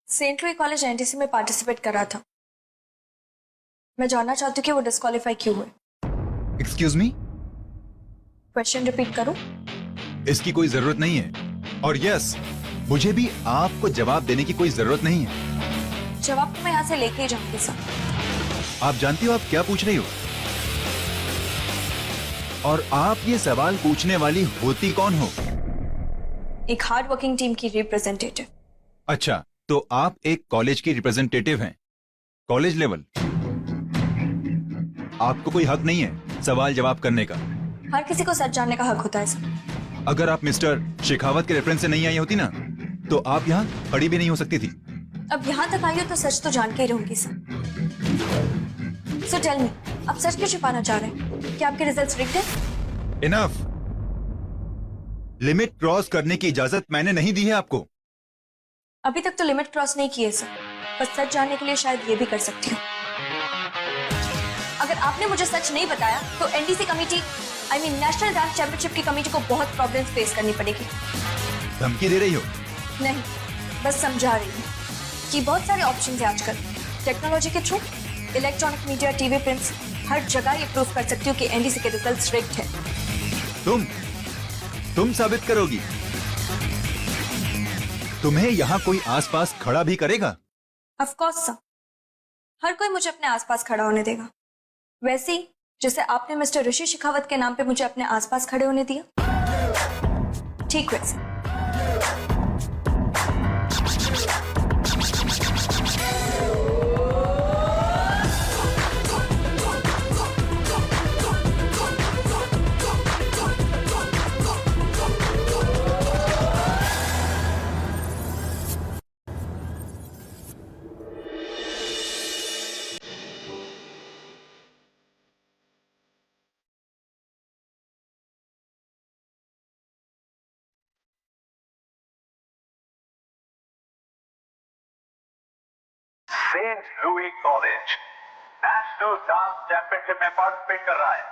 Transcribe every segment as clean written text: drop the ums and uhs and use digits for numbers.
Saint Louis college NTC में participate कर रहा था। मैं जानना चाहती हूँ कि वो डिस्क्वालीफाई क्यों हुए। एक्सक्यूज मी, क्वेश्चन रिपीट करूं? इसकी कोई जरूरत नहीं है। और यस, मुझे भी आपको जवाब देने की कोई जरूरत नहीं है। जवाब तो मैं यहाँ से लेके ही जाऊंगी सर। आप जानती हो आप क्या पूछ रही हो? और आप ये सवाल पूछने वाली होती कौन हो? एक हार्ड वर्किंग टीम की रिप्रेजेंटेटिव। अच्छा, तो आप एक कॉलेज की रिप्रेजेंटेटिव हैं, कॉलेज लेवल। आपको कोई हक नहीं है सवाल जवाब करने का। हर किसी को सच जानने का हक होता है सर। अगर आप मिस्टर शेखावत के रेफरेंस से नहीं आई होती ना, तो आप यहाँ खड़ी भी नहीं हो सकती थी। अब यहाँ तक आई हो तो सच तो जान के ही रहूंगी सर। सो टेल मी, आप सच क्यों छुपाना चाह रहे हैं? क्या आपके रिजल्ट्स रिग्ड हैं? इनफ। लिमिट क्रॉस करने की इजाजत मैंने नहीं दी है आपको। अभी तक तो लिमिट क्रॉस नहीं की है सर, बस सच जानने के लिए शायद ये भी कर सकती हूँ। अगर आपने मुझे सच नहीं बताया तो NDC committee, I mean national dance championship की कमेटी को बहुत प्रॉब्लम्स फेस करनी पड़ेगी। धमकी दे रही हो? नहीं, बस समझा रही हूँ कि बहुत सारे ऑप्शन है आजकल। टेक्नोलॉजी के through, electronic media, TV prints, हर जगह ये प्रूफ कर सकती हूँ कि एनडीसी के रिजल्ट्स रिग्ड है। तुम साबित करोगी? तुम्हें यहाँ कोई आसपास खड़ा भी करेगा? ऑफ कोर्स सर, हर कोई मुझे अपने आसपास खड़ा होने देगा, वैसे ही जैसे आपने मिस्टर ऋषि शेखावत के नाम पे मुझे अपने आसपास खड़े होने दिया, ठीक वैसे। Saint Louis college national dance championship में पार्टिसिपेट कर रहा है।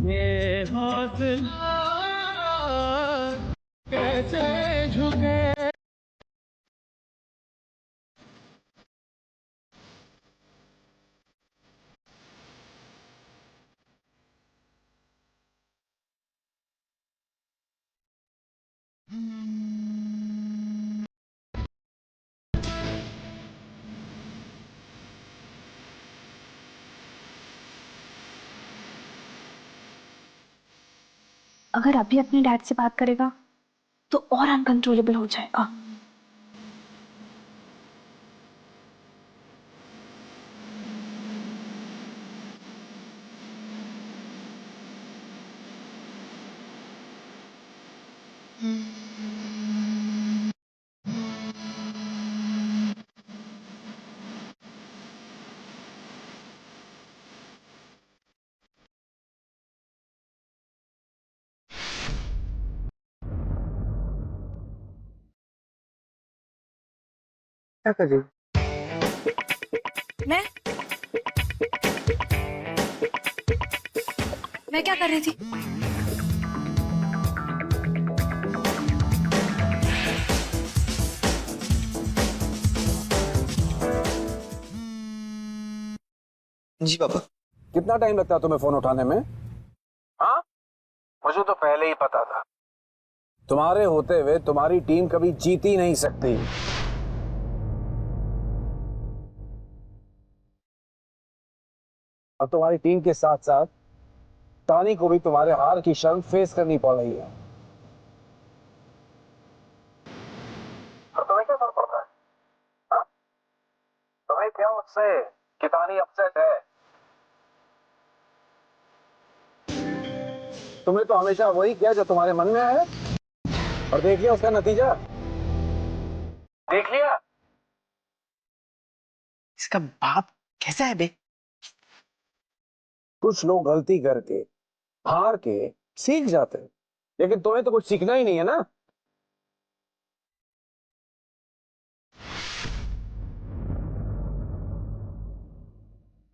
ये हौसला कैसे झुके। अगर अभी अपने डैड से बात करेगा तो और अनकंट्रोलेबल हो जाएगा। क्या कर रही हो? मैं क्या कर रही थी? जी पापा। कितना टाइम लगता है तुम्हें फोन उठाने में? हाँ, मुझे तो पहले ही पता था। तुम्हारे होते हुए तुम्हारी टीम कभी जीत ही नहीं सकती। और तुम्हारी टीम के साथ साथ तानी को भी तुम्हारे हार की शर्म फेस करनी पड़ रही है। और तुम्हें क्या फर्क पड़ता है? हाँ? तुम्हें क्या उससे कि तानी अपसेट है? तुमने तो हमेशा वही किया जो तुम्हारे मन में है, और देख लिया उसका नतीजा। देख लिया। इसका बाप कैसा है बे? कुछ लोग गलती करके हार के सीख जाते हैं, लेकिन तुम्हें तो कुछ सीखना ही नहीं है ना।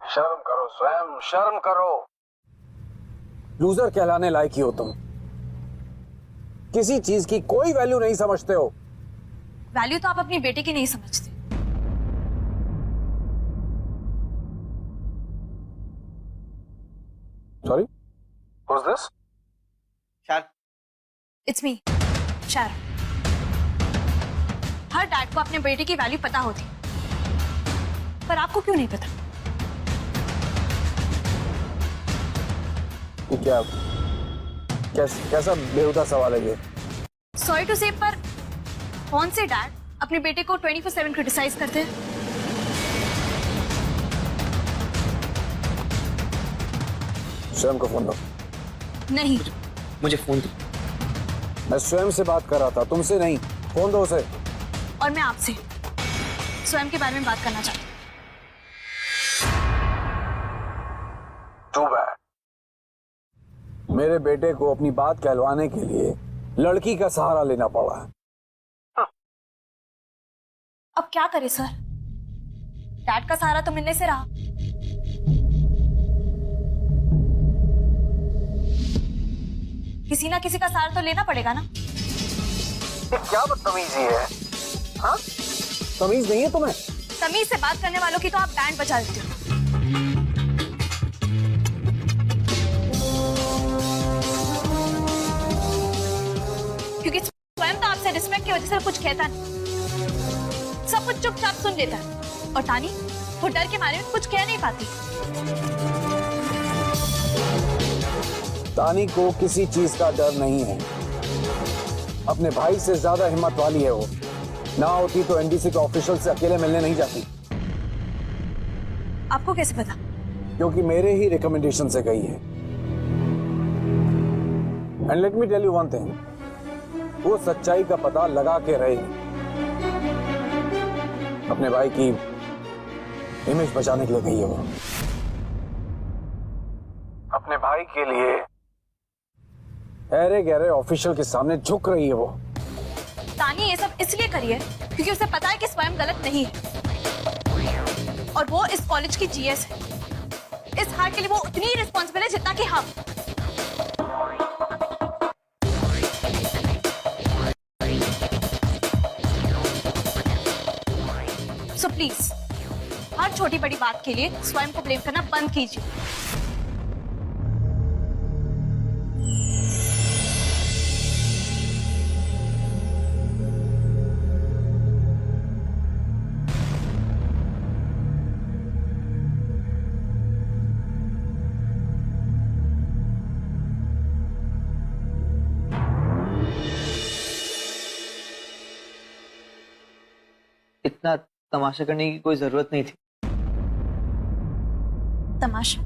शर्म करो स्वयं, शर्म करो। लूजर कहलाने लायक ही हो तुम। किसी चीज की कोई वैल्यू नहीं समझते हो। वैल्यू तो आप अपनी बेटे की नहीं समझते। Sorry, what's this? शार इट्स मी, शार। हर डैड को अपने बेटे की वैल्यू पता होती, पर आपको क्यों नहीं पता? क्या कैसा बेहुदा सवाल है ये? सॉरी टू से, पर कौन से डैड अपने बेटे को 24/7 क्रिटिसाइज करते हैं? स्वयं को फोन दो। नहीं। मुझे फोन दो। मैं स्वयं से बात कर रहा था, तुमसे नहीं। फोन दो उसे। और मैं आपसे स्वयं के बारे में बात करना चाहती हूँ। Too bad. मेरे बेटे को अपनी बात कहलवाने के लिए लड़की का सहारा लेना पड़ा है। अब क्या करे सर? डैड का सहारा तो मिलने से रहा। किसी ना किसी का सहारा तो लेना पड़ेगा ना। क्या बदतमीजी है? हाँ? तमीज नहीं है तुम्हें? तमीज से बात करने वालों की तो आप बैंड बजा देते हो। क्योंकि स्वयं तो आपसे रिस्पेक्ट की वजह से कुछ कहता नहीं, सब कुछ चुपचाप सुन लेता है। और तानी, वो डर के मारे में कुछ कह नहीं पाती। तानी को किसी चीज का डर नहीं है। अपने भाई से ज्यादा हिम्मत वाली है वो। ना होती तो एनडीसी के ऑफिशियल से अकेले मिलने नहीं जाती। आपको कैसे पता? क्योंकि मेरे ही रिकमेंडेशन से गई है। And let me tell you one thing, वो सच्चाई का पता लगा के रहेगी। अपने भाई की इमेज बचाने के लिए गई है वो। अपने भाई के लिए अरे गहरे ऑफिशियल के सामने झुक रही है वो। तानी ये सब इसलिए करी है क्योंकि उसे पता है कि स्वयं गलत नहीं है, और वो इस कॉलेज की जीएस है। इस हार के लिए वो उतनी ही रिस्पॉन्सिबल है जितना कि हम। सो प्लीज हर छोटी बड़ी बात के लिए स्वयं को ब्लेम करना बंद कीजिए। इतना तमाशा करने की कोई जरूरत नहीं थी। तमाशा?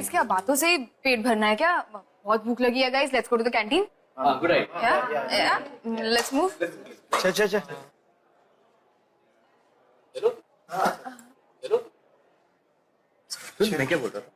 गाइस क्या बातों से ही पेट भरना है क्या? बहुत भूख लगी है guys, let's go to the canteen. Good idea. या लेट्स मूव। चल मैं क्या बोल रहा था?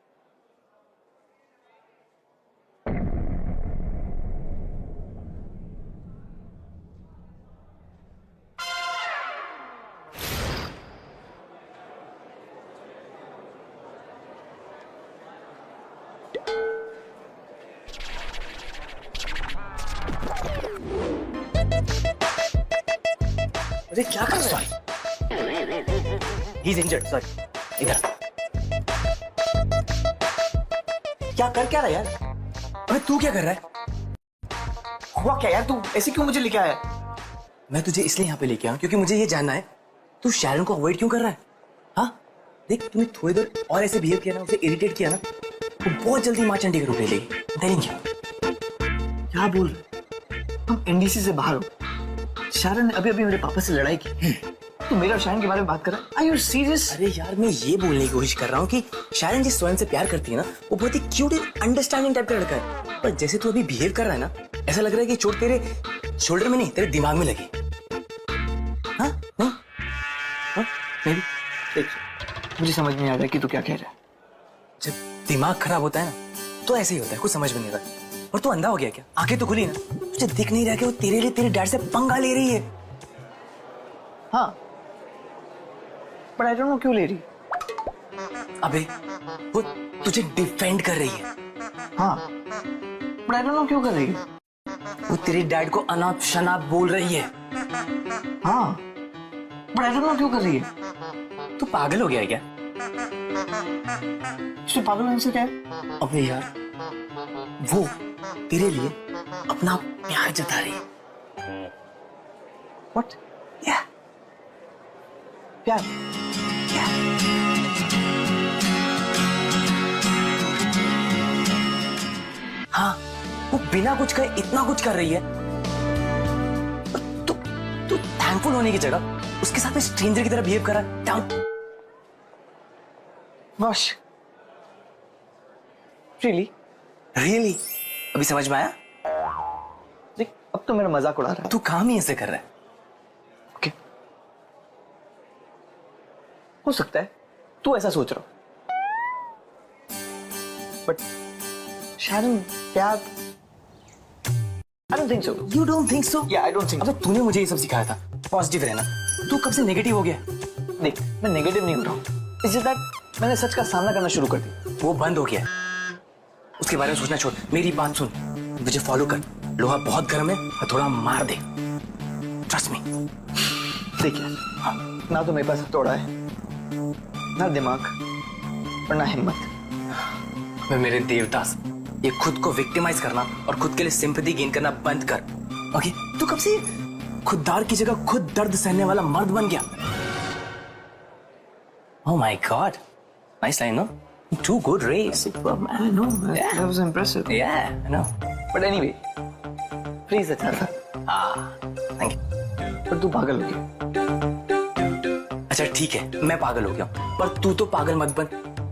अरे क्या कर रहा है? He is injured, sorry. इधर क्या कर क्या रहा है यार? अबे तू क्या कर रहा है? हुआ क्या यार? तू ऐसे क्यों मुझे लेके आया? मैं तुझे इसलिए यहाँ पे लेके आया क्योंकि मुझे ये जानना है तू शैरन को अवॉइड क्यों कर रहा है? हाँ देख, तूने थोड़ी देर और ऐसे बिहेव किया ना, उसे इरिटेट किया ना, तो बहुत जल्दी माँ चंडी के रूप ले लेगी। क्या बोल रहे? हम एनडीसी से बाहर हो। शारन ने अभी अभी मेरे पापा से लड़ाई की। तू मेरा शारन के बारे में बात कर रहा है? Are you serious? अरे यार मैं ये बोलने की कोशिश कर रहा हूँ कि शारन जिस स्वयं से प्यार करती है ना, वो बहुत ही क्यूट एंड अंडरस्टैंडिंग टाइप का लड़का है। पर जैसे तू अभी बिहेव कर रहा है ना, ऐसा लग रहा है कि चोट तेरे शोल्डर में नहीं, तेरे दिमाग में लगी। हाँ नहीं? हाँ नहीं? देख, मुझे समझ नहीं आ रहा कि तू क्या कह रहा है। जब दिमाग खराब होता है ना, तो ऐसे ही होता है, कुछ समझ में नहीं आता। और तू अंधा हो गया क्या? आंखें तो खुली ना, तुझे दिख नहीं रहा कि वो तेरे लिए तेरे डैड से पंगा ले रही है। हाँ पर आई डोंट नो क्यों ले रही। अबे वो तुझे डिफेंड कर रही है। हाँ पर आई डोंट नो क्यों कर रही है। वो तेरे डैड को अनाप शनाप बोल रही है। हाँ पर आई डोंट नो क्यों कर रही है। तू पागल हो गया है क्या? पागल होने से क्या है? अबे यार वो तेरे लिए अपना प्यार जता रही है। What? Yeah. प्यार। Yeah. हाँ वो बिना कुछ कहे इतना कुछ कर रही है। तू तू थैंकफुल होने की जगह उसके साथ में स्ट्रेंजर की तरह बिहेव कर रहा है। Down wash. रियली रियली अभी समझ में आया? देख अब तो मेरा मजाक उड़ा रहा है। तू काम ही ऐसे कर रहा है। ओके हो सकता है तू ऐसा सोच रहा हो, बट शैरन प्यार I don't think so. You don't think so? Yeah, I don't think so. अबे तूने मुझे ये सब सिखाया था, पॉजिटिव रहना। तू कब से नेगेटिव हो गया? देख मैं नेगेटिव नहीं हो रहा हूँ, इट्स जस्ट दैट मैंने सच का सामना करना शुरू कर दिया। वो बंद हो गया, उसके बारे में सोचना छोड़। मेरी बात सुन, मुझे फॉलो कर। लोहा बहुत गर्म है, थोड़ा मार दे, ट्रस्ट मी। देखिए हाँ, ना तो मेरे पास हथौड़ा है, ना दिमाग और ना हिम्मत। मेरे देवदास, ये खुद को विक्टिमाइज करना और खुद के लिए सिंपैथी गेन करना बंद कर। ओके तू कब से खुददार की जगह खुद दर्द सहने वाला मर्द बन गया? Oh my god, nice line, no? Too good race. Superb, man. I know. That was impressive. Yeah, I know. But anyway, please अच्छा था. Thank you. पर तू पागल हो गया. अच्छा ठीक है, मैं पागल हो गया, पर तू तो पागल मत बन।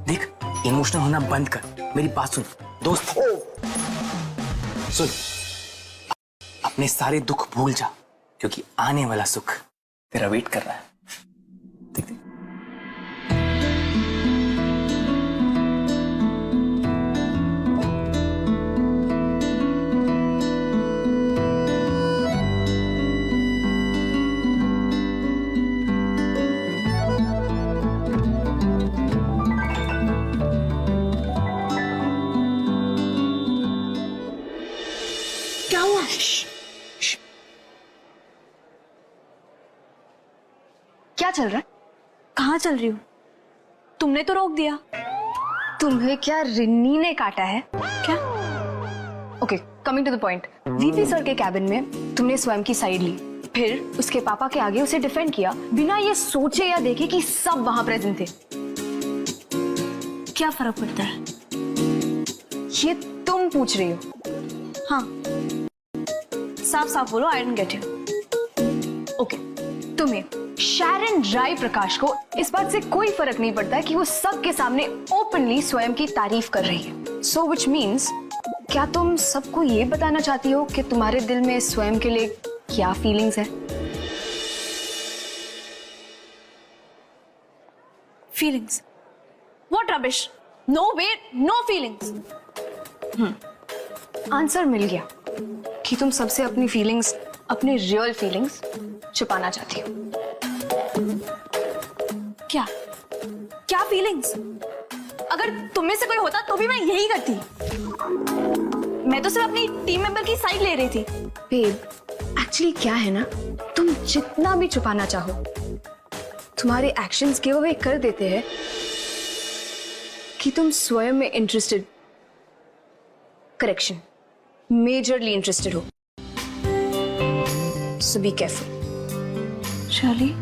देख, इमोशनल होना बंद कर। मेरी बात सुन, दोस्त। सुन, अपने सारे दुख भूल जा, क्योंकि आने वाला सुख तेरा वेट कर रहा है। देख देख। क्या हुआ? क्या चल रहा है? कहाँ चल रही हो? तुमने तो रोक दिया। तुम्हें क्या रिन्नी ने काटा है क्या? Okay, coming to the point. VP sir के कैबिन में तुमने स्वयं की साइड ली, फिर उसके पापा के आगे उसे डिफेंड किया बिना ये सोचे या देखे कि सब वहां प्रेजेंट थे। क्या फर्क पड़ता है? ये तुम पूछ रही हो? हाँ, साफ साफ बोलो, I don't get you. Okay, तुम्हें शैरन राय प्रकाश को इस बात से कोई फर्क नहीं पड़ता है कि वो सबके सामने ओपनली स्वयं की तारीफ कर रही है। सो विच मीन्स, क्या तुम सबको ये बताना चाहती हो कि तुम्हारे दिल में स्वयं के लिए क्या फीलिंग्स है? Feelings? What rubbish, no way, no feelings. Answer मिल गया कि तुम सबसे अपनी फीलिंग्स, अपनी रियल फीलिंग्स छुपाना चाहती हो। क्या क्या फीलिंग्स? अगर तुम में से कोई होता तो भी मैं यही करती। मैं तो सिर्फ अपनी टीम मेंबर की साइड ले रही थी। बेब, एक्चुअली क्या है ना, तुम जितना भी छुपाना चाहो, तुम्हारे एक्शंस गिव अवे कर देते हैं कि तुम स्वयं में इंटरेस्टेड, करेक्शन, मेजरली इंटरेस्टेड हो। So be careful. Surely,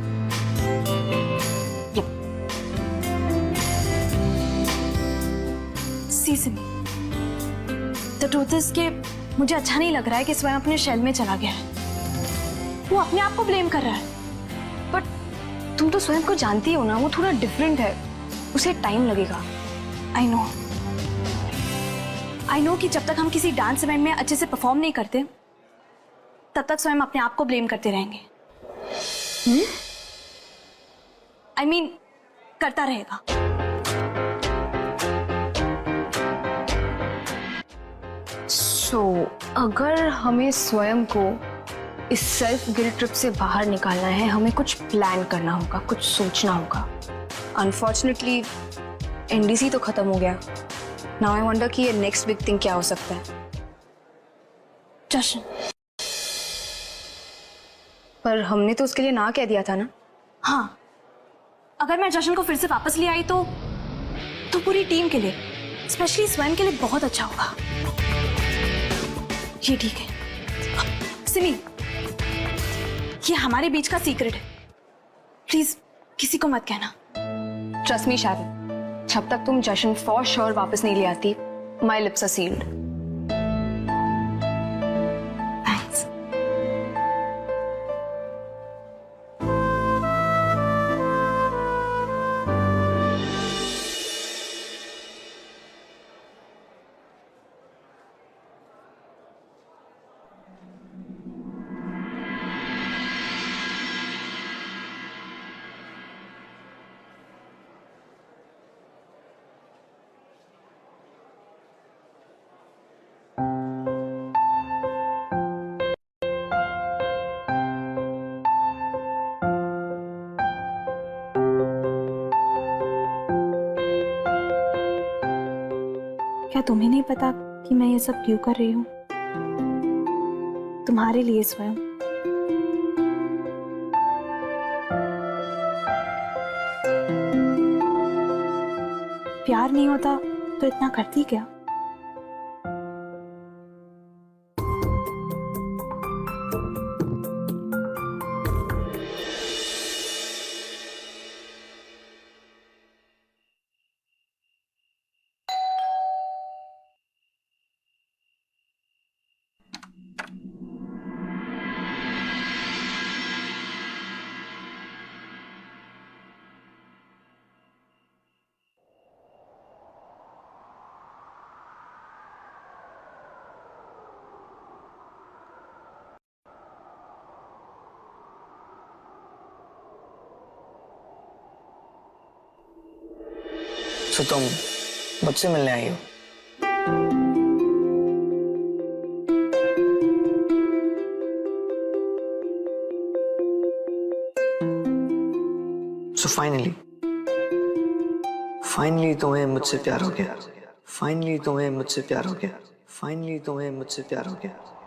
the truth is के मुझे अच्छा नहीं लग रहा है कि स्वयं अपने शेल में चला गया है। वो अपने आप को ब्लेम कर रहा है। बट तुम तो स्वयं को जानती हो ना, वो थोड़ा डिफरेंट है, उसे टाइम लगेगा। आई नो कि जब तक हम किसी डांस इवेंट में अच्छे से परफॉर्म नहीं करते तब तक स्वयं अपने आप को ब्लेम करते रहेंगे। आई मीन करता रहेगा। सो अगर हमें स्वयं को इस सेल्फ गिल्ट ट्रिप से बाहर निकालना है, हमें कुछ प्लान करना होगा, कुछ सोचना होगा। अनफॉर्चुनेटली एनडीसी तो खत्म हो गया। नाउ आई वंडर कि ये नेक्स्ट बिग थिंग क्या हो सकता है। जशन। पर हमने तो उसके लिए ना कह दिया था ना। हाँ, अगर मैं जशन को फिर से वापस ले आई तो पूरी टीम के लिए, स्पेशली स्वयं के लिए बहुत अच्छा होगा। ये ठीक है। सिमी, ये हमारे बीच का सीक्रेट है, प्लीज किसी को मत कहना। ट्रस्ट मी शारन, जब तक तुम जशन फॉर श्योर वापस नहीं ले आती, my lips are sealed. Thanks. क्या तुम्हें नहीं पता कि मैं ये सब क्यों कर रही हूँ? तुम्हारे लिए स्वयं। प्यार नहीं होता तो इतना करती क्या? तो तुम मुझसे मिलने आई हो? So finally तुम्हें मुझसे प्यार हो गया। फाइनली तुम्हें मुझसे प्यार हो गया। फाइनली तुम्हें मुझसे प्यार हो गया।